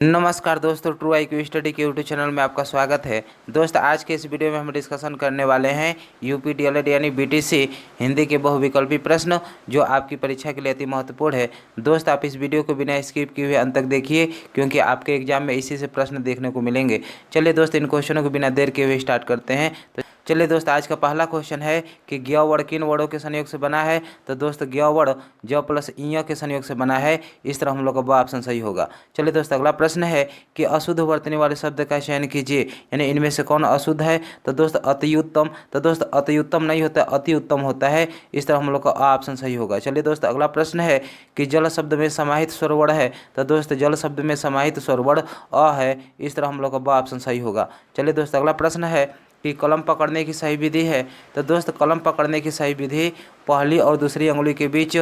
नमस्कार दोस्तों, true IQ study के यूट्यूब चैनल में आपका स्वागत है। दोस्त, आज के इस वीडियो में हम डिस्कशन करने वाले हैं यूपी DLED यानी BTC हिंदी के बहुविकल्पी प्रश्न, जो आपकी परीक्षा के लिए अति महत्वपूर्ण है। दोस्त, आप इस वीडियो को बिना स्किप किए हुए अंत तक देखिए, क्योंकि आपके एग्जाम में इसी से प्रश्न देखने को मिलेंगे। चलिए दोस्त, इन क्वेश्चनों को बिना देर किए हुए स्टार्ट करते हैं। तो चलिए दोस्त, आज का पहला क्वेश्चन है कि ज्ञ वर्ण किन वर्णों के संयोग से बना है। तो दोस्त, ज्ञ वर्ण ज प्लस ञ के संयोग से बना है। इस तरह हम लोग का ब ऑप्शन सही होगा। चलिए दोस्त, अगला प्रश्न है कि अशुद्ध वर्तनी वाले शब्द का चयन कीजिए, यानी इनमें से कौन अशुद्ध है। तो दोस्त, अति उत्तम। तो दोस्त, अति उत्तम नहीं होता, अति उत्तम होता है। इस तरह हम लोग का आ ऑप्शन सही होगा। चलिए दोस्त, अगला प्रश्न है कि जल शब्द में समाहित स्वरवर्ण है। तो दोस्त, जल शब्द में समाहित स्वरवर्ण अ है। इस तरह हम लोग का ब ऑप्शन सही होगा। चलिए दोस्त, अगला प्रश्न है कि कलम पकड़ने की सही विधि है। तो दोस्त, कलम पकड़ने की सही विधि पहली और दूसरी अंगुली के बीच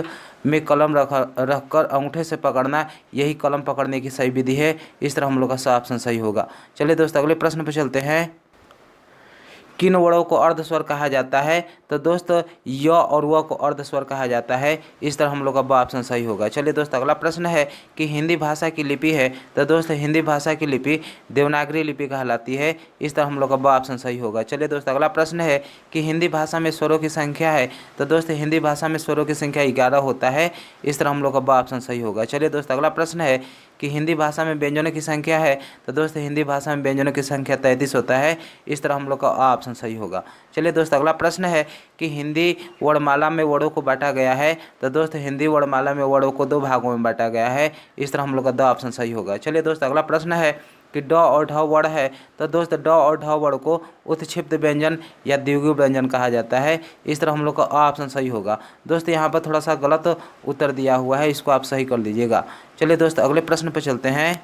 में कलम रखकर अंगूठे से पकड़ना, यही कलम पकड़ने की सही विधि है। इस तरह हम लोग का ऑप्शन सही होगा। चलिए दोस्त, अगले प्रश्न पर चलते हैं। किन वर्णों को अर्धस्वर कहा जाता है। तो दोस्त, य और व को अर्धस्वर कहा जाता है। इस तरह हम लोग का ब ऑप्शन सही होगा। चलिए दोस्त, अगला प्रश्न है कि हिंदी भाषा की लिपि है। तो दोस्त, हिंदी भाषा की लिपि देवनागरी लिपि कहलाती है। इस तरह हम लोग का ब ऑप्शन सही होगा। चलिए दोस्त, अगला प्रश्न है कि हिंदी भाषा में स्वरों की संख्या है। तो दोस्त, हिंदी भाषा में स्वरों की संख्या 11 होता है। इस तरह हम लोग का ब ऑप्शन सही होगा। चलिए दोस्त, अगला प्रश्न है कि हिंदी भाषा में व्यंजनों की संख्या है। तो दोस्त, हिंदी भाषा में व्यंजनों की संख्या 33 होता है। इस तरह हम लोग का आ ऑप्शन सही होगा। चलिए दोस्त, अगला प्रश्न है कि हिंदी वर्णमाला में वर्णों को बांटा गया है। तो दोस्त, हिंदी वर्णमाला में वर्णों को 2 भागों में बांटा गया है। इस तरह हम लोग का द ऑप्शन सही होगा। चलिए दोस्त, अगला प्रश्न है कि ड और ढ वर्ण है। तो दोस्त, ड और ढ वर्ण को उत्क्षिप्त व्यंजन या द्विगु व्यंजन कहा जाता है। इस तरह हम लोग का आ ऑप्शन सही होगा। दोस्त, यहाँ पर थोड़ा सा गलत उत्तर दिया हुआ है, इसको आप सही कर लीजिएगा। चलिए दोस्त, अगले प्रश्न पर चलते हैं।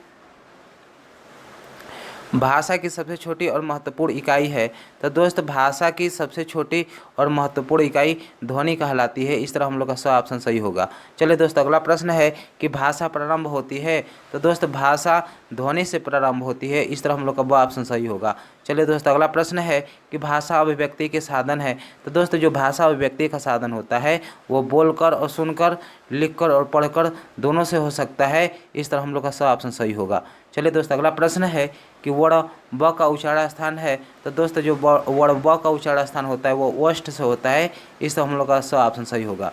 भाषा की सबसे छोटी और महत्वपूर्ण इकाई है। तो दोस्त, भाषा की सबसे छोटी और महत्वपूर्ण इकाई ध्वनि कहलाती है। इस तरह हम लोग का ऑप्शन सही होगा। चलिए दोस्त, अगला प्रश्न है कि भाषा प्रारंभ होती है। तो दोस्त, भाषा ध्वनि से प्रारंभ होती है। इस तरह हम लोग का ब ऑप्शन सही होगा। चलिए दोस्त, अगला प्रश्न है कि भाषा अभिव्यक्ति के साधन है। तो दोस्त, जो भाषा अभिव्यक्ति का साधन होता है वो बोलकर और सुनकर, लिखकर और पढ़कर दोनों से हो सकता है। इस तरह हम लोग का ऑप्शन सही होगा। चलिए दोस्त, अगला प्रश्न है कि वर्ण ब का उच्चारण स्थान है। तो दोस्त, जो वर्ण ब का उच्चारण स्थान होता है वो ओष्ठ से होता है। इस तरह हम लोग का ऑप्शन सही होगा।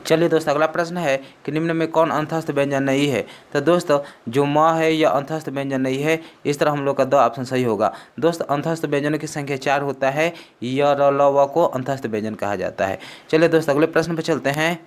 चलिए दोस्त, अगला प्रश्न है कि निम्न में कौन अंतस्थ व्यंजन नहीं है। तो दोस्त, जो म है यह अंतस्थ व्यंजन नहीं है। इस तरह हम लोग का द ऑप्शन सही होगा। दोस्त, अंतस्थ व्यंजनों की संख्या 4 होता है। य र ल व को अंतस्थ व्यंजन कहा जाता है। चलिए दोस्त, अगले प्रश्न पर चलते हैं।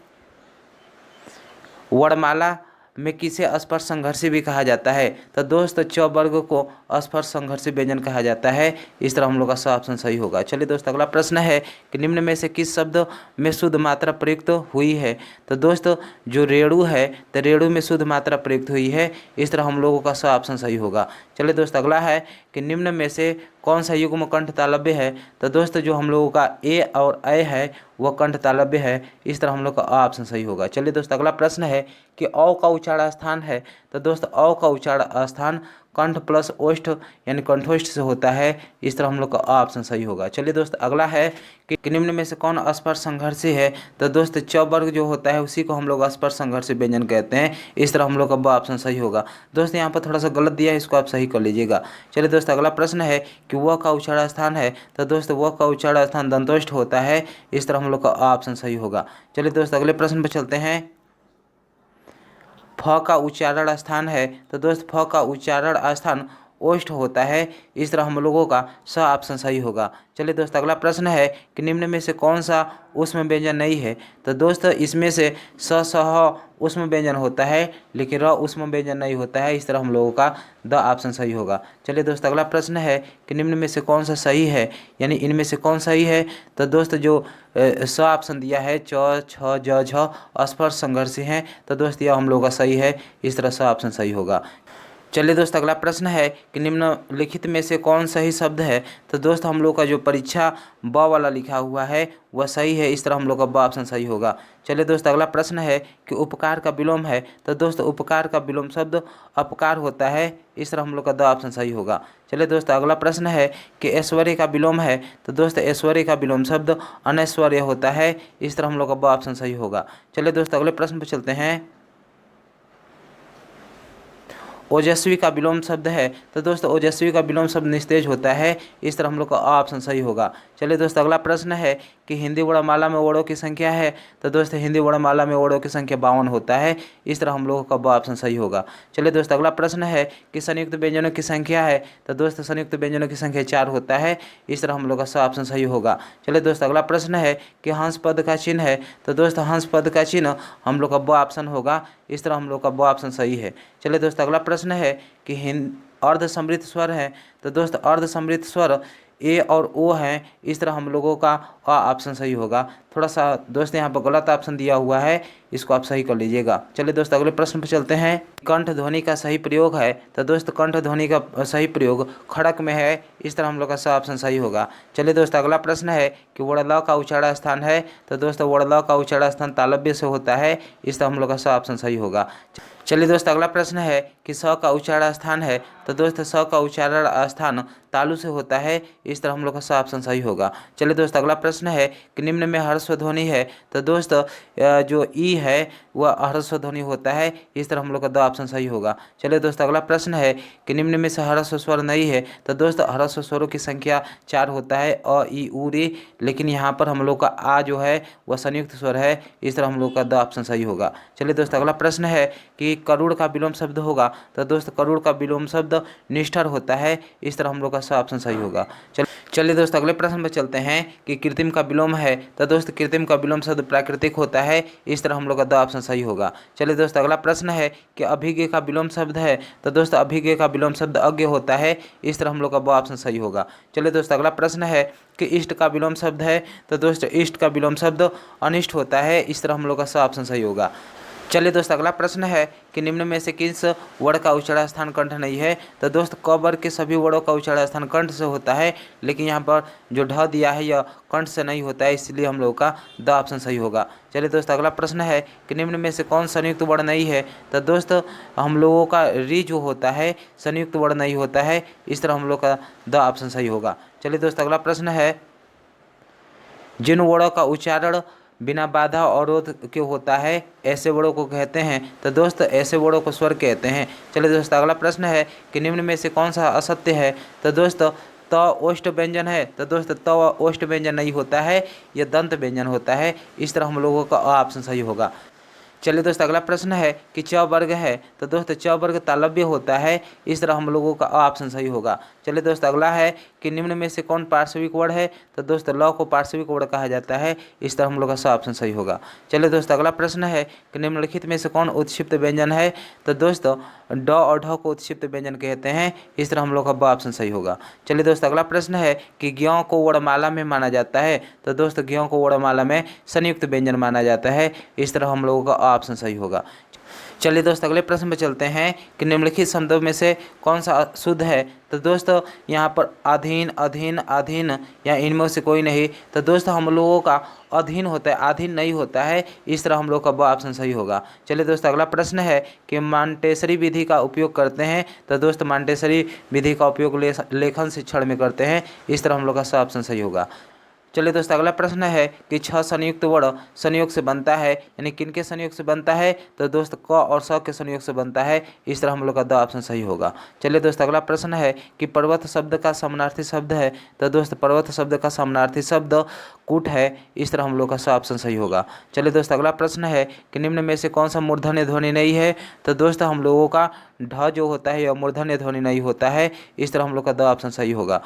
वर्णमाला में किसे स्पर्श संघर्षी भी कहा जाता है। तो दोस्त, च वर्ग को स्पर्श संघर्षी व्यंजन कहा जाता है। इस तरह हम लोग का ऑप्शन सही होगा। चलिए दोस्त, अगला प्रश्न है कि निम्न में से किस शब्द में शुद्ध मात्रा प्रयुक्त हुई है। तो दोस्त, जो रेणु है, तो रेणु में शुद्ध मात्रा प्रयुक्त हुई है। इस तरह हम लोगों का ऑप्शन सही होगा। चलिए दोस्त, अगला है कि निम्न में से कौन सा युग्म कंठ तालव्य है। तो दोस्त, जो हम लोगों का ए और ऐ है वह कंठ तालव्य है। इस तरह हम लोग का ऑप्शन सही होगा। चलिए दोस्त, अगला प्रश्न है कि औ का उच्चारण स्थान है। तो दोस्त, औ का उच्चारण स्थान कंठ प्लस ओष्ठ यानी कंठोष्ठ से होता है। इस तरह हम लोग का ऑप्शन सही होगा। चलिए दोस्त, अगला है कि निम्न में से कौन स्पर्श संघर्षी है। तो दोस्त, च वर्ग जो होता है उसी को हम लोग स्पर्श संघर्षी व्यंजन कहते हैं। इस तरह हम लोग का ऑप्शन सही होगा। दोस्त, यहाँ पर थोड़ा सा गलत दिया है, इसको आप सही कर लीजिएगा। चलिए दोस्त, अगला प्रश्न है कि वह का उच्चारण स्थान है। तो दोस्त, वह का उच्चारण स्थान दंतोष्ठ होता है। इस तरह हम लोग का ऑप्शन सही होगा। चलिए दोस्त, अगले प्रश्न पर चलते हैं। फ का उच्चारण स्थान है। तो दोस्त, फ का उच्चारण स्थान ओष्ठ होता है। इस तरह हम लोगों का ऑप्शन सही होगा। चलिए दोस्त, अगला प्रश्न है कि निम्न में से कौन सा ऊष्म व्यंजन नहीं है। तो दोस्त, इसमें से सह ऊष्म व्यंजन होता है, लेकिन र ऊष्म व्यंजन नहीं होता है। इस तरह हम लोगों का द ऑप्शन सही होगा। चलिए दोस्त, अगला प्रश्न है कि निम्न में से कौन सा सही है, यानी इनमें से कौन सही है। तो दोस्त, जो स ऑप्शन दिया है च छ ज झ स्पर्श संघर्षी हैं। तो दोस्त, यह हम लोगों का सही है। इस तरह से ऑप्शन सही होगा। चलिए दोस्त, अगला प्रश्न है कि निम्नलिखित में से कौन सही शब्द है। तो दोस्त, हम लोग का जो परीक्षा ब वाला लिखा हुआ है वह सही है। इस तरह हम लोग का ब ऑप्शन सही होगा। चलिए दोस्त, अगला प्रश्न है कि उपकार का विलोम है। तो दोस्त, उपकार का विलोम शब्द अपकार होता है। इस तरह हम लोग का द ऑप्शन सही होगा। चलिए दोस्त, अगला प्रश्न है कि ऐश्वर्य का विलोम है। तो दोस्त, ऐश्वर्य का विलोम शब्द अनैश्वर्य होता है। इस तरह हम लोग का ब ऑप्शन सही होगा। चलिए दोस्त, अगले प्रश्न पर चलते हैं। ओजस्वी का विलोम शब्द है, तो दोस्तों ओजस्वी का विलोम शब्द निस्तेज होता है। इस तरह हम लोग का अ ऑप्शन सही होगा। चलिए दोस्तों अगला प्रश्न है कि हिंदी वर्णमाला में वर्णों की संख्या है, तो दोस्तों हिंदी वर्णमाला में वर्णों की संख्या 52 होता है। इस तरह हम लोगों का ब ऑप्शन सही होगा। चलिए दोस्तों अगला प्रश्न है कि संयुक्त व्यंजनों की संख्या है, तो दोस्तों संयुक्त व्यंजनों की संख्या 4 होता है। इस तरह हम लोग का स ऑप्शन सही होगा। चलिए दोस्तों अगला प्रश्न है कि हंस पद का चिन्ह है, तो दोस्तों हंस पद का चिन्ह हम लोग का ब ऑप्शन होगा। इस तरह हम लोग का ब ऑप्शन सही है। चलिए दोस्तों अगला प्रश्न है कि अर्ध समृद्ध स्वर है, तो दोस्तों अर्ध समृद्ध स्वर ए और ओ हैं। इस तरह हम लोगों का अ ऑप्शन सही होगा। थोड़ा सा दोस्त यहाँ पर गलत ऑप्शन दिया हुआ है, इसको आप सही कर लीजिएगा। चलिए दोस्त अगले प्रश्न पर चलते हैं। कंठ ध्वनि का सही प्रयोग है, तो दोस्त कंठ ध्वनि का सही प्रयोग खड़क में है। इस तरह हम लोग का स ऑप्शन सही होगा। चलिए दोस्त अगला प्रश्न है कि वड़ का उच्चारण स्थान है, तो दोस्तों वड़ का उच्चारण स्थान तालव्य से होता है। इस तरह हम लोग का स ऑप्शन सही होगा। चलिए दोस्त अगला प्रश्न है कि स का उच्चारण स्थान है, तो दोस्त स का उच्चारण स्थान तालु से होता है। इस तरह हम लोग का स ऑप्शन सही होगा। चलिए दोस्त अगला प्रश्न है कि निम्न में ह्रस्व ध्वनि है, तो दोस्त जो ई है वह ह्रस्व ध्वनि होता है। इस तरह हम लोग का द ऑप्शन सही होगा। चलिए दोस्त अगला प्रश्न है कि निम्न में से ह्रस्व स्वर नहीं है, तो दोस्त ह्रस्व स्वरों की संख्या 4 होता है, अ ई उ री, लेकिन यहाँ पर हम लोग का आ जो है वह संयुक्त स्वर है। इस तरह हम लोग का द ऑप्शन सही होगा। चलिए दोस्त अगला प्रश्न है कि करुड़ का विलोम शब्द होगा, तो दोस्त करुड़ का विलोम शब्द निष्ठर होता है। इस तरह हम लोग का स ऑप्शन सही होगा। चलिए दोस्त अगले प्रश्न पर चलते हैं कि कृत्रिम का विलोम है, तो दोस्त कृत्रिम का विलोम शब्द प्राकृतिक होता है। इस तरह हम लोग का द ऑप्शन सही होगा। चलिए दोस्त अगला प्रश्न है कि अभिज्ञ का विलोम शब्द है, तो दोस्त अभिज्ञ का विलोम शब्द अज्ञ होता है। इस तरह हम लोग का ब ऑप्शन सही होगा। चलिए दोस्त अगला प्रश्न है कि इष्ट का विलोम शब्द है, तो दोस्त इष्ट का विलोम शब्द अनिष्ट होता है। इस तरह हम लोग का स ऑप्शन सही होगा। चलिए दोस्त अगला प्रश्न है कि निम्न में से किस वर्ण का उच्चारण स्थान कंठ नहीं है, तो दोस्त क वर्ग के सभी वर्णों का उच्चारण स्थान कंठ से होता है, लेकिन यहाँ पर जो ढ दिया है यह कंठ से नहीं होता है, इसलिए हम लोगों का द ऑप्शन सही होगा। चलिए दोस्त अगला प्रश्न है कि निम्न में से कौन संयुक्त वर्ण नहीं है, तो दोस्त हम लोगों का री जो होता है संयुक्त वर्ण नहीं होता है। इस तरह हम लोग का द ऑप्शन सही होगा। चलिए दोस्त अगला प्रश्न है जिन वर्णों का उच्चारण बिना बाधा अवरोध के होता है ऐसे वर्णों को कहते हैं, तो दोस्त ऐसे वर्णों को स्वर कहते हैं। चलिए दोस्त अगला प्रश्न है कि निम्न में से कौन सा असत्य है, तो दोस्त त ओष्ठ व्यंजन है, तो दोस्त त ओष्ठ व्यंजन नहीं होता है, यह दंत व्यंजन होता है। इस तरह हम लोगों का अ ऑप्शन सही होगा। चलिए दोस्त अगला प्रश्न है कि च वर्ग है, तो दोस्त च वर्ग तालव्य होता है। इस तरह हम लोगों का अ ऑप्शन सही होगा। चलिए दोस्त अगला है कि निम्न में से कौन पार्श्विक वर्ण है, तो दोस्त ल को पार्श्विक वर्ण कहा जाता है। इस तरह हम लोग का स ऑप्शन सही होगा। चलिए दोस्त अगला प्रश्न है कि निम्नलिखित में से कौन उत्क्षिप्त व्यंजन है, तो दोस्त ड और ढ को उत्क्षिप्त व्यंजन कहते हैं। इस तरह हम लोग का ब ऑप्शन सही होगा। चलिए दोस्त अगला प्रश्न है कि ज्ञ को वर्णमाला में माना जाता है, तो दोस्त ज्ञ को वर्णमाला में संयुक्त व्यंजन माना जाता है। इस तरह हम लोगों का ऑप्शन सही होगा। चलिए दोस्त अगले प्रश्न में चलते हैं कि निम्नलिखित शब्दों में से कौन सा शुद्ध है, तो दोस्त यहाँ पर अधीन अधीन अधीन या इनमें से कोई नहीं, तो दोस्त हम लोगों का अधीन होता है, अधीन नहीं होता है। इस तरह हम लोग का ब ऑप्शन सही होगा। चलिए दोस्त अगला प्रश्न है कि मांटेसरी विधि का उपयोग करते हैं, तो दोस्त मांटेसरी विधि का उपयोग लेखन शिक्षण में करते हैं। इस तरह हम लोग का स ऑप्शन सही होगा। चलिए दोस्त अगला प्रश्न है कि 6 संयुक्त वर्ण संयोग से बनता है, यानी किनके संयोग से बनता है, तो दोस्त क और स के संयोग से बनता है। इस तरह हम लोग का द ऑप्शन सही होगा। चलिए दोस्त अगला प्रश्न है कि पर्वत शब्द का समानार्थी शब्द है, तो दोस्त पर्वत शब्द का समानार्थी शब्द कूट है। इस तरह हम लोग का स ऑप्शन सही होगा। चलिए दोस्त अगला प्रश्न है कि निम्न में से कौन सा मूर्धन्य ध्वनि नहीं है, तो दोस्त हम लोगों का ढ जो होता है यह मूर्धन्य ध्वनि नहीं होता है। इस तरह हम लोग का द ऑप्शन सही होगा।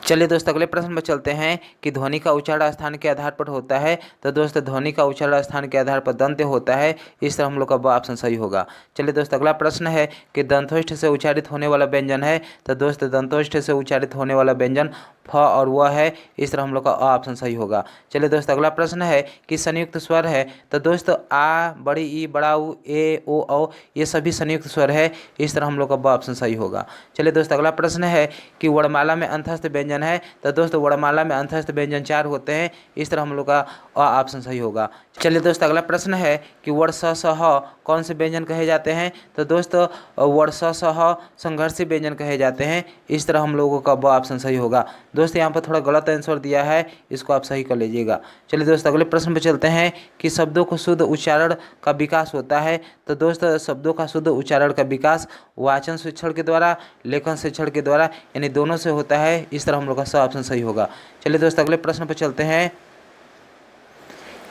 चलिए दोस्त अगले प्रश्न पर चलते हैं कि ध्वनि का उच्चारण स्थान के आधार पर होता है, तो दोस्त ध्वनि का उच्चारण स्थान के आधार पर दंत्य होता है। इस तरह हम लोग का ब ऑप्शन सही होगा। चलिए दोस्त अगला प्रश्न है कि दंतोष्ठ से उच्चारित होने वाला व्यंजन है, तो दोस्त दंतोष्ठ से उच्चारित होने वाला व्यंजन फ और वह है। इस तरह हम लोग का अ ऑप्शन सही होगा। चलिए दोस्त अगला प्रश्न है कि संयुक्त स्वर है, तो दोस्त आ, बड़ी ई, बड़ा ऊ, ए, ओ, औ ये सभी संयुक्त स्वर है। इस तरह हम लोग का ब ऑप्शन सही होगा। चलिए दोस्त अगला प्रश्न है कि वर्णमाला में अंतस्थ व्यंजन है, तो दोस्त वर्णमाला में अंतस्थ व्यंजन 4 होते हैं। इस तरह हम लोग का अ ऑप्शन सही होगा। चलिए दोस्त अगला प्रश्न है कि वर्ड स स ह कौन से व्यंजन कहे जाते हैं। तो दोस्त वर्ड स स ह संघर्षी व्यंजन कहे जाते हैं। इस तरह हम लोगों का ब ऑप्शन सही होगा। दोस्त यहाँ पर थोड़ा गलत आंसर दिया है, इसको आप सही कर लीजिएगा। चलिए दोस्त अगले प्रश्न पर चलते हैं कि शब्दों को शुद्ध उच्चारण का विकास होता है। तो दोस्त शब्दों का शुद्ध उच्चारण का विकास वाचन शिक्षण के द्वारा, लेखन शिक्षण के द्वारा, यानी दोनों से होता है। इस तरह हम लोग का स ऑप्शन सही होगा। चलिए दोस्त अगले प्रश्न पर चलते हैं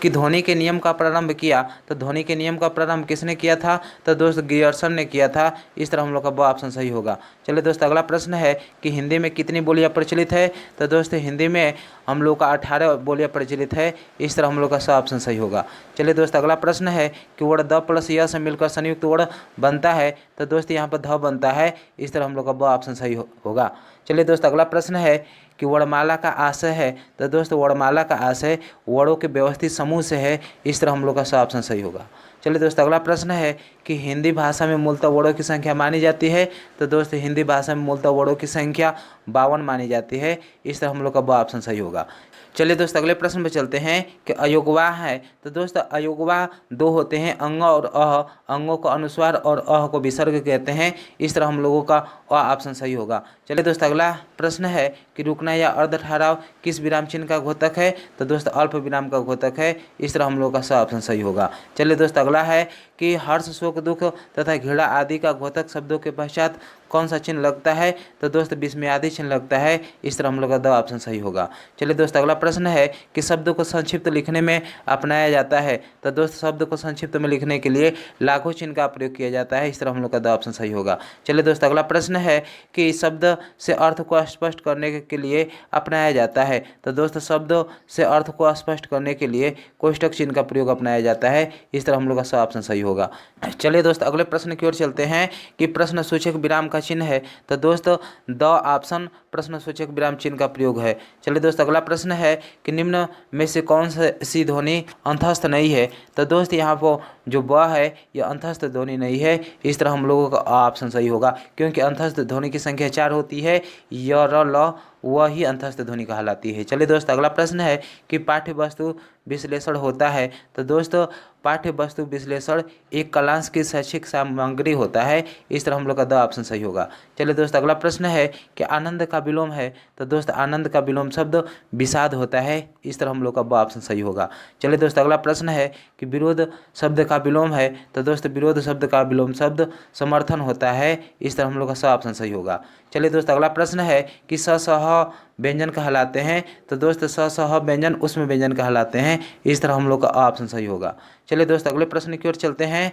कि ध्वनि के नियम का प्रारंभ किया। तो ध्वनि के नियम का प्रारंभ किसने किया था। तो दोस्त गियर्सन ने किया था। इस तरह हम लोग का ब ऑप्शन सही होगा। चलिए दोस्त अगला प्रश्न है कि हिंदी में कितनी बोलियां प्रचलित है। तो दोस्त हिंदी में हम लोग का 18 बोलियां प्रचलित है। इस तरह हम लोग का स ऑप्शन सही होगा। चलिए दोस्त अगला प्रश्न है कि वर्ड द प्लस य से मिलकर संयुक्त वर्ड बनता है। तो दोस्त यहाँ पर ध बनता है। इस तरह हम लोग का ब ऑप्शन सही होगा। चलिए दोस्त अगला प्रश्न है कि वर्णमाला का आशय है। तो दोस्त वर्णमाला का आशय वर्णों के व्यवस्थित समूह से है। इस तरह हम लोग का स ऑप्शन सही होगा। चलिए दोस्त अगला प्रश्न है कि हिंदी भाषा में मूलतः वर्णों की संख्या मानी जाती है। तो दोस्त हिंदी भाषा में मूलतः वर्णों की संख्या 52 मानी जाती है। इस तरह हम लोग का ब ऑप्शन सही होगा। चलिए दोस्त अगले प्रश्न पे चलते हैं कि अयोगवाह है। तो दोस्त अयोगवाह दो होते हैं, अंग और अह। अंगों को अनुस्वार और अह को विसर्ग कहते हैं। इस तरह हम लोगों का अ ऑप्शन सही होगा। चलिए दोस्त अगला प्रश्न है कि रुकना या अर्ध ठहराव किस विराम चिन्ह का घोतक है। तो दोस्त अल्प विराम का घोतक है। इस तरह हम लोग का स ऑप्शन सही होगा। चलिए दोस्त अगला है कि हर्ष, शोक, दुख तथा घृणा आदि का घोतक शब्दों के पश्चात कौन सा चिन्ह लगता है। तो दोस्त विस्मयादि चिन्ह लगता है। इस तरह हम लोग का द ऑप्शन सही होगा। चलिए दोस्त अगला प्रश्न है कि शब्दों को संक्षिप्त लिखने में अपनाया जाता है। तो दोस्त शब्द को संक्षिप्त में लिखने के लिए लाघव चिन्ह का प्रयोग किया जाता है। इस तरह हम लोग का द ऑप्शन सही होगा। चलिए दोस्त अगला प्रश्न है कि शब्द से अर्थ को स्पष्ट करने के लिए अपनाया जाता है। तो दोस्त शब्द से अर्थ को स्पष्ट करने के लिए कोष्टक चिन्ह का प्रयोग अपनाया जाता है। इस तरह हम लोग का स ऑप्शन सही होगा। चलिए दोस्त अगले प्रश्न की ओर चलते हैं कि प्रश्न सूचक विराम का चिन्ह है। तो दोस्त द ऑप्शन प्रश्न सूचक विराम चिन्ह का प्रयोग है। चलिए दोस्त अगला प्रश्न है कि निम्न में से कौन सी ध्वनि अंतस्थ नहीं है। तो दोस्त यहाँ पर जो ब है यह अंतस्थ ध्वनि नहीं है। इस तरह हम लोगों का ऑप्शन सही होगा, क्योंकि अंतस्थ ध्वनि की संख्या 4 होती है। य र ल वही अंतस्थ ध्वनि कहलाती है। चलिए दोस्त अगला प्रश्न है कि पाठ्य वस्तु विश्लेषण होता है। तो दोस्त पाठ्य वस्तु विश्लेषण एक क्लास की शैक्षिक सामग्री होता है। इस तरह हम लोग का द ऑप्शन सही होगा। चलिए दोस्त अगला प्रश्न है कि आनंद का विलोम है। तो दोस्त आनंद का विलोम शब्द विषाद होता है। इस तरह हम लोग का ब ऑप्शन सही होगा। चलिए दोस्त अगला प्रश्न है कि विरोध शब्द का विलोम है। तो दोस्त विरोध शब्द का विलोम शब्द समर्थन होता है। इस तरह हम लोग का स ऑप्शन सही होगा। चलिए दोस्त अगला प्रश्न है कि स स ह व्यंजन कहलाते हैं। तो दोस्त स स ह व्यंजन उसमें व्यंजन कहलाते हैं। इस तरह हम लोग का ऑप्शन सही होगा। चलिए दोस्त अगले प्रश्न की ओर चलते हैं।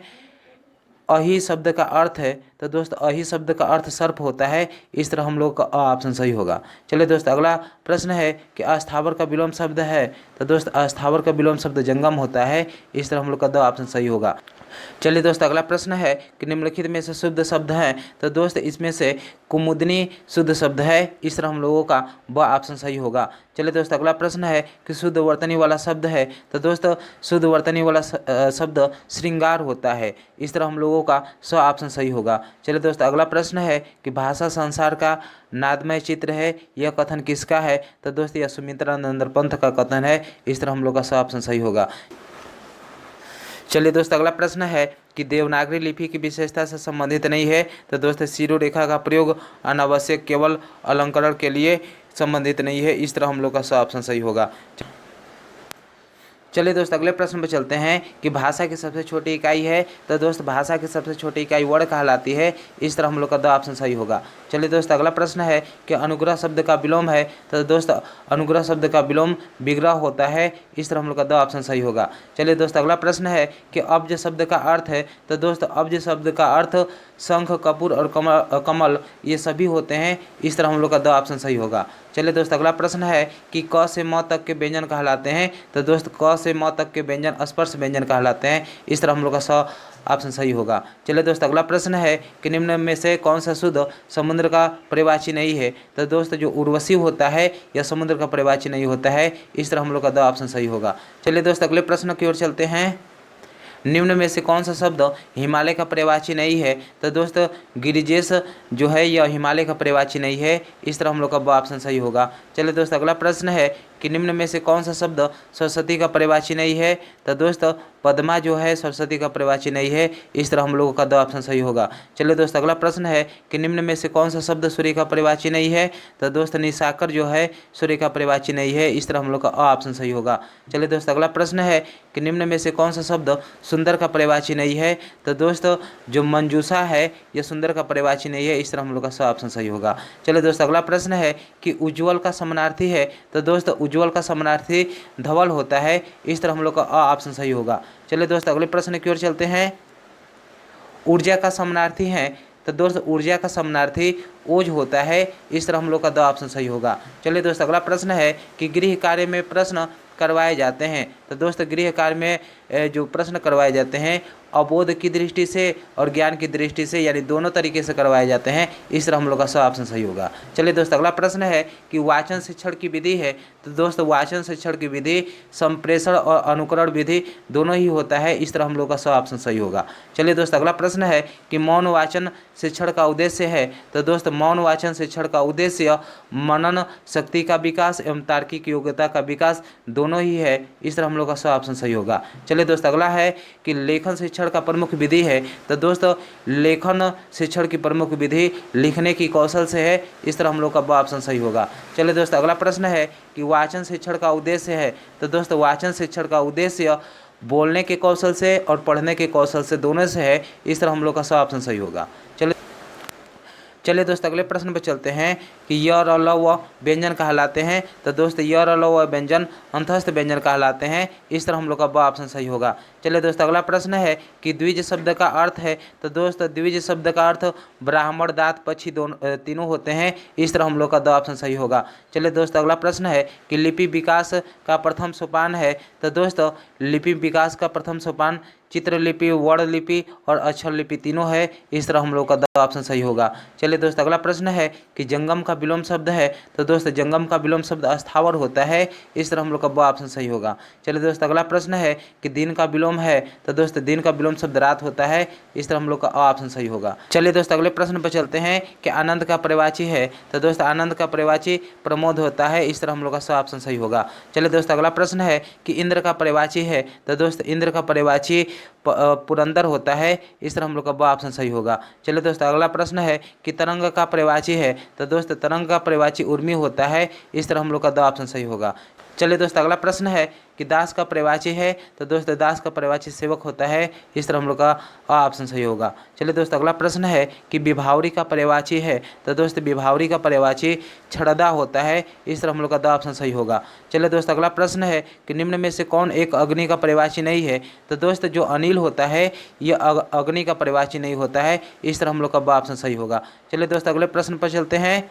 अहि शब्द का अर्थ है। तो दोस्त अहि शब्द का अर्थ सर्प होता है। इस तरह हम लोग का ऑप्शन सही होगा। चलिए दोस्त अगला प्रश्न है कि अस्थावर का विलोम शब्द है। तो दोस्त अस्थावर का विलोम शब्द जंगम होता है। इस तरह हम लोग का द ऑप्शन सही होगा। चलिए दोस्त अगला प्रश्न है कि निम्नलिखित में से शुद्ध शब्द हैं। तो दोस्त इसमें से कुमुदनी शुद्ध शब्द है। इस तरह हम लोगों का ब ऑप्शन सही होगा। चलिए दोस्त अगला प्रश्न है कि शुद्ध वर्तनी वाला शब्द है। तो दोस्त शुद्ध वर्तनी वाला शब्द श्रृंगार होता है। इस तरह हम लोगों का स ऑप्शन सही होगा। चलिए दोस्त अगला प्रश्न है कि भाषा संसार का नादमय चित्र है। यह कथन किसका है। तो दोस्त यह सुमित्रानंद पंत का कथन है। इस तरह हम लोग का स ऑप्शन सही होगा। चलिए दोस्त अगला प्रश्न है कि देवनागरी लिपि की विशेषता से संबंधित नहीं है। तो दोस्त शिरोरेखा का प्रयोग अनावश्यक केवल अलंकरण के लिए संबंधित नहीं है। इस तरह हम लोग का स ऑप्शन सही होगा। चलिए दोस्त अगले प्रश्न पर चलते हैं कि भाषा की सबसे छोटी इकाई है। तो दोस्त भाषा की सबसे छोटी इकाई वर्ण कहलाती है। इस तरह हम लोग का द ऑप्शन सही होगा। चलिए दोस्त अगला प्रश्न है कि अनुग्रह शब्द का विलोम है। तो दोस्त अनुग्रह शब्द का विलोम विग्रह होता है। इस तरह हम लोग का द ऑप्शन सही होगा। चलिए दोस्त अगला प्रश्न है कि अब्ज शब्द का अर्थ है। तो दोस्त अब्ज शब्द का अर्थ शंख, कपूर और कमल ये सभी होते हैं। इस तरह हम लोग का द ऑप्शन सही होगा। चलिए दोस्त अगला प्रश्न है कि क से म तक के व्यंजन कहलाते हैं। तो दोस्त क से म तक के व्यंजन स्पर्श व्यंजन कहलाते हैं। इस तरह हम लोग का स ऑप्शन सही होगा। चलिए दोस्त अगला प्रश्न है कि निम्न में से कौन सा शुद्ध समुद्र का पर्यायवाची नहीं है। तो दोस्त जो उर्वशी होता है यह समुद्र का पर्यायवाची नहीं होता है। इस तरह हम लोग का द ऑप्शन सही होगा। चलिए दोस्त अगले प्रश्न की ओर चलते हैं। निम्न में से कौन सा शब्द हिमालय का पर्यायवाची नहीं है। तो दोस्त गिरिजेश जो है यह हिमालय का पर्यायवाची नहीं है। इस तरह हम लोग का ब ऑप्शन सही होगा। चलिए दोस्त अगला प्रश्न है कि निम्न में से कौन सा शब्द सरस्वती का पर्यायवाची नहीं है। तो दोस्तों पद्मा जो है सरस्वती का पर्यायवाची नहीं है। इस तरह हम लोगों का दो ऑप्शन सही होगा। चलिए दोस्त अगला प्रश्न है कि निम्न में से कौन सा शब्द सूर्य का पर्यायवाची नहीं है। तो दोस्त निशाकर जो है सूर्य का पर्यायवाची नहीं है। इस तरह हम लोग का अ ऑप्शन सही होगा। चलिए दोस्त अगला प्रश्न है कि निम्न में से कौन सा शब्द सुंदर का पर्यायवाची नहीं है। तो दोस्त जो मंजूषा है यह सुंदर का पर्यायवाची नहीं है। इस तरह हम लोग का स ऑप्शन सही होगा। चलिए दोस्त अगला प्रश्न है कि उज्ज्वल का समानार्थी है। तो दोस्त उज्ज्वल का समानार्थी धवल होता है। इस तरह हम लोग का अ ऑप्शन सही होगा। चलिए दोस्त अगले प्रश्न की ओर चलते हैं। ऊर्जा का समानार्थी है। तो दोस्त ऊर्जा का समानार्थी ओज होता है। इस तरह हम लोग का दो ऑप्शन सही होगा। चलिए दोस्त अगला प्रश्न है कि गृह कार्य में प्रश्न करवाए जाते हैं। तो दोस्त गृह कार्य में जो प्रश्न करवाए जाते हैं अबोध की दृष्टि से और ज्ञान की दृष्टि से यानी दोनों तरीके से करवाए जाते हैं। इस तरह हम लोग का सब ऑप्शन सही होगा। चलिए दोस्त अगला प्रश्न है कि वाचन शिक्षण की विधि है। तो दोस्त वाचन शिक्षण की विधि संप्रेषण और अनुकरण विधि दोनों ही होता है। इस तरह हम लोग का सब ऑप्शन सही होगा। चलिए दोस्त अगला प्रश्न है कि मौन वाचन शिक्षण का उद्देश्य है। तो दोस्त मौन वाचन शिक्षण का उद्देश्य मनन शक्ति का विकास एवं तार्किक योग्यता का विकास दोनों ही है। इस तरह हम लोग का सब ऑप्शन सही होगा। चलिए दोस्त अगला है कि लेखन शिक्षण का प्रमुख विधि है। तो दोस्तों लेखन शिक्षण की प्रमुख विधि लिखने की कौशल से है। इस तरह हम लोग का ऑप्शन सही होगा। चलिए दोस्त अगला प्रश्न है कि वाचन शिक्षण का उद्देश्य है। तो दोस्तों वाचन शिक्षण का उद्देश्य बोलने के कौशल से और पढ़ने के कौशल से दोनों से है। इस तरह हम लोग का सब ऑप्शन सही होगा। चलिए दोस्त अगले प्रश्न पर चलते हैं कि य र ल व व्यंजन कहलाते हैं। तो दोस्त य र ल व व्यंजन अंतस्थ व्यंजन कहलाते हैं। इस तरह हम लोग का ब ऑप्शन सही होगा। चलिए दोस्त अगला प्रश्न है कि द्विज शब्द का अर्थ है। तो दोस्त द्विज शब्द का अर्थ ब्राह्मण दात पक्षी दोनों तीनों होते हैं। इस तरह हम लोग का द ऑप्शन सही होगा। चलिए दोस्त अगला प्रश्न है कि लिपि विकास का प्रथम सोपान है। तो दोस्त लिपि विकास का प्रथम सोपान चित्रलिपि वर्ण लिपि और अक्षर लिपि तीनों है। इस तरह हम लोग का द ऑप्शन सही होगा। चलिए दोस्त अगला प्रश्न है कि जंगम का विलोम शब्द है। तो दोस्त जंगम का विलोम शब्द अस्थावर होता है। इस तरह हम लोग का ब ऑप्शन सही होगा। चलिए दोस्त अगला प्रश्न है कि दिन का विलोम है। तो दोस्त दिन का विलोम शब्द रात होता है। इस तरह हम लोग का अ ऑप्शन सही होगा। चलिए दोस्त अगले प्रश्न पर चलते हैं कि आनंद का पर्यायवाची है। तो दोस्त आनंद का पर्यायवाची प्रमोद होता है। इस तरह हम लोग का स ऑप्शन सही होगा। चलिए दोस्त अगला प्रश्न है कि इंद्र का पर्यायवाची है। तो दोस्त इंद्र का पर्यायवाची पुरंदर होता है। इस तरह हम लोग का ब ऑप्शन सही होगा। चलिए दोस्त अगला प्रश्न है कि तरंग का पर्यायवाची है। तो दोस्त तरंग का पर्यायवाची उर्मी होता है। इस तरह हम लोग का द ऑप्शन सही होगा। चलिए दोस्त अगला प्रश्न है कि दास का पर्यायवाची है। तो दोस्त दास का पर्यायवाची सेवक होता है। इस तरह हम लोग का अ ऑप्शन सही होगा। चलिए दोस्त अगला प्रश्न है कि विभावरी का पर्यायवाची है। तो दोस्त विभावरी का पर्यायवाची छड़दा होता है। इस तरह हम लोग का द ऑप्शन सही होगा। चलिए दोस्त अगला प्रश्न है कि निम्न में से कौन एक अग्नि का पर्यायवाची नहीं है। तो दोस्त जो अनिल होता है यह अग्नि का पर्यायवाची नहीं होता है। इस तरह हम लोग का ब ऑप्शन सही होगा। चलिए दोस्त अगले प्रश्न पर चलते हैं।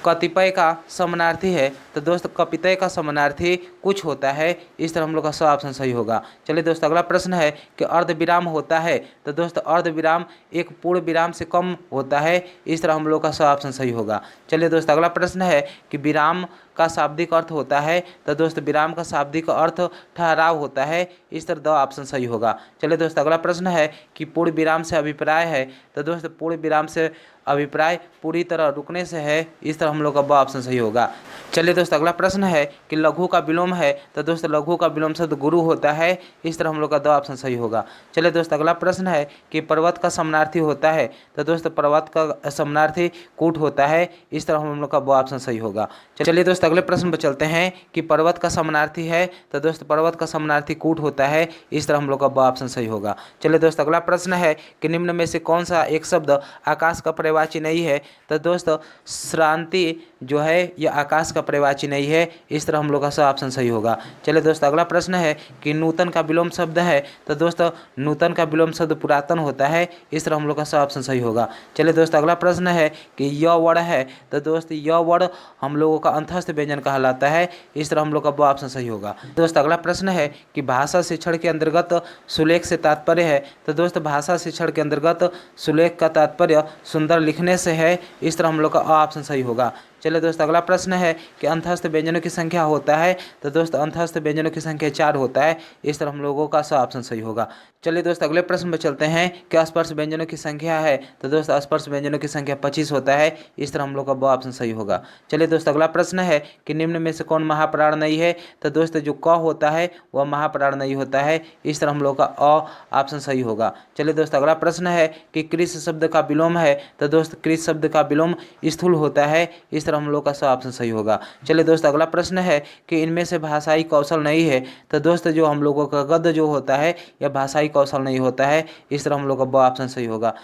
कतिपय का समानार्थी है। तो दोस्त कपितय का समानार्थी कुछ होता है। इस तरह हम लोग का स ऑप्शन सही होगा। चलिए दोस्त अगला प्रश्न है कि अर्ध विराम होता है। तो दोस्त अर्ध विराम एक पूर्ण विराम से कम होता है। इस तरह हम लोग का स ऑप्शन सही होगा। चलिए दोस्त अगला प्रश्न है कि विराम का शाब्दिक अर्थ होता है। तो दोस्त विराम का शाब्दिक अर्थ ठहराव होता है। इस तरह द ऑप्शन सही होगा। चलिए दोस्त अगला प्रश्न है कि पूर्ण विराम से अभिप्राय है। तो दोस्त पूर्ण विराम से अभिप्राय पूरी तरह रुकने से है। इस तरह हम लोग का ब ऑप्शन सही होगा। चलिए दोस्त अगला प्रश्न है कि लघु का विलोम है। तो दोस्त लघु का विलोम शब्द गुरु होता है। इस तरह हम लोग का द ऑप्शन सही होगा। चलिए दोस्त अगला प्रश्न है कि पर्वत का समानार्थी होता है। तो दोस्त पर्वत का समानार्थी कूट होता है। इस तरह हम लोग का ब ऑप्शन सही होगा। चलिए दोस्त अगले प्रश्न पर चलते हैं कि पर्वत का समानार्थी है। तो दोस्त पर्वत का समानार्थी कूट होता है। इस तरह हम लोग का ब ऑप्शन सही होगा। चलिए दोस्त अगला प्रश्न है कि निम्न में से कौन सा एक शब्द आकाश का पर्यायवाची नहीं है। तो दोस्त श्रांति जो है यह आकाश का पर्यायवाची नहीं है। इस तरह हम लोग का स ऑप्शन सही होगा। चलिए दोस्त अगला प्रश्न है कि नूतन का विलोम शब्द है। तो दोस्त नूतन का विलोम शब्द पुरातन होता है। इस तरह हम लोग का स ऑप्शन सही होगा। चलिए दोस्त अगला प्रश्न है कि य वर्ण है। तो दोस्त य वर्ण हम लोगों का अंतस्थ व्यंजन कहलाता है। इस तरह हम लोग का ब ऑप्शन सही होगा। दोस्त अगला प्रश्न है कि भाषा शिक्षण के अंतर्गत सुलेख से तात्पर्य है। तो दोस्त भाषा शिक्षण के अंतर्गत सुलेख का तात्पर्य सुंदर लिखने से है। इस तरह हम लोग का अ ऑप्शन सही होगा। चलिए दोस्त अगला प्रश्न है कि अंतःस्थ व्यंजनों की संख्या होता है, तो दोस्त अंतःस्थ व्यंजनों की संख्या 4 होता है। इस तरह हम लोगों का सा ऑप्शन सही होगा। चलिए दोस्त अगले प्रश्न में चलते हैं कि स्पर्श व्यंजनों की संख्या है, तो दोस्त स्पर्श व्यंजनों की संख्या 25 होता है। इस तरह हम लोग का ब ऑप्शन सही होगा। चलिए दोस्त अगला प्रश्न है कि निम्न में से कौन महाप्राण नहीं है, तो दोस्त जो क होता है वह महाप्राण नहीं होता है। इस तरह हम लोग का अ ऑप्शन सही होगा। चलिए दोस्त अगला प्रश्न है कि कृष शब्द का विलोम है, तो दोस्त कृष शब्द का विलोम स्थूल होता है। इस तरह हम लोग का स ऑप्शन सही होगा। चलिए दोस्त अगला प्रश्न है कि इनमें से भाषाई कौशल नहीं है, तो दोस्त जो हम लोगों का गद्य जो होता है यह भाषाई कौशल नहीं होता है। इस तरह हम लोग का ब ऑप्शन सही होगा।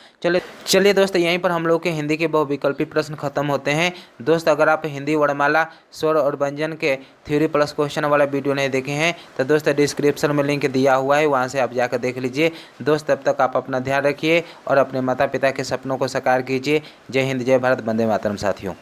चलिए दोस्त यहीं पर हम लोग के हिंदी के बहुविकल्पी प्रश्न खत्म होते हैं। दोस्त अगर आप हिंदी वर्णमाला स्वर और व्यंजन के थ्योरी प्लस क्वेश्चन वाला वीडियो नहीं देखे हैं तो दोस्त डिस्क्रिप्शन में लिंक दिया हुआ है, वहां से आप जाकर देख लीजिए। दोस्त तब तक आप अपना ध्यान रखिए और अपने माता पिता के सपनों को साकार कीजिए। जय हिंद, जय भारत, वंदे मातरम साथियों।